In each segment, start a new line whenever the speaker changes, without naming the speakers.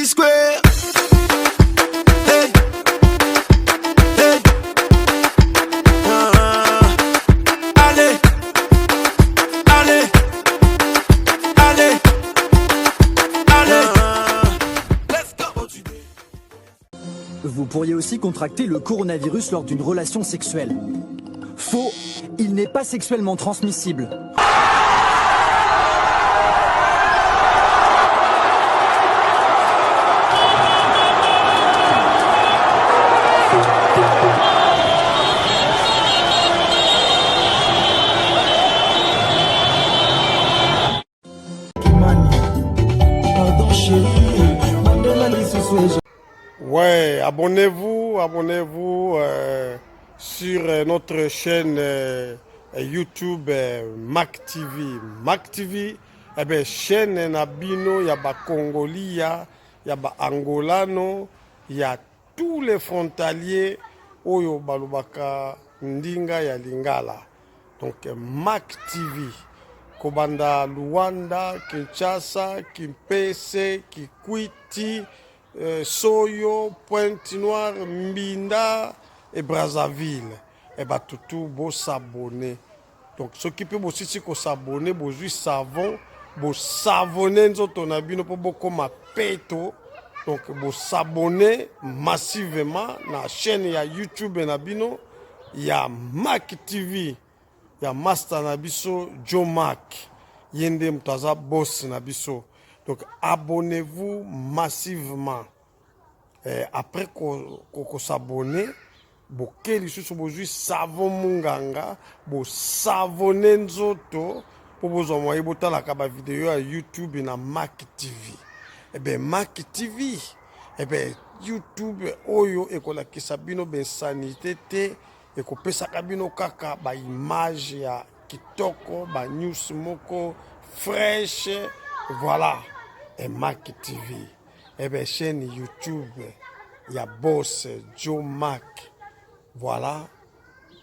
P-Square. Hey. Hey. Allez. Allez. Allez. Allez. Let's go.
Vous pourriez aussi contracter le coronavirus lors d'une relation sexuelle. Faux, il n'est pas sexuellement transmissible.
Ouais, abonnez-vous sur notre chaîne YouTube Mac TV. Mac TV, eh bien, chaîne Nabino, il y a ba Congolia, il y a ba Angolano, il y a tous les frontaliers, Oyo Balubaka, Ndinga ya Lingala. Donc Mac TV. Kobanda, Luanda, Kinshasa, Kimpese, Kikwiti, Soyo, Pointe-Noire, Mbinda et Brazzaville. Et bah tout beau s'abonner. Donc ceux qui peuvent aussi s'abonner, beau juste savon, beau savonner notre nabino pour beaucoup ma peto. Donc beau s'abonner massivement na la chaîne ya YouTube nabino, il y a Mac TV. Il y a Master Nabiso, Joe Mac, Yende Mutaza Boss Nabiso. Donc abonnez-vous massivement. Après qu'on s'abonne, vous juste savon munganga, vous savonnez nzoto pour vous envoyer la vidéo à YouTube et à Mac TV. Eh bien Mac TV, eh bien YouTube oyo ekola kisabino ben sanité te. Et que ça kabino kaka ba image ya kitoko ba news moko fresh voilà et Mac TV et bien chaîne YouTube ya boss Joe Mac voilà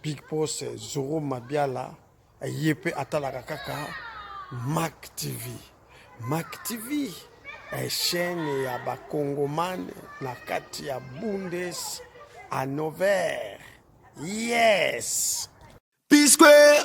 Big Boss Zoro Mabiala et yepe atalaka kaka Mac TV et chaîne ya ba Congoman na kati ya Bundes à Nevers. Yes!
P-Square.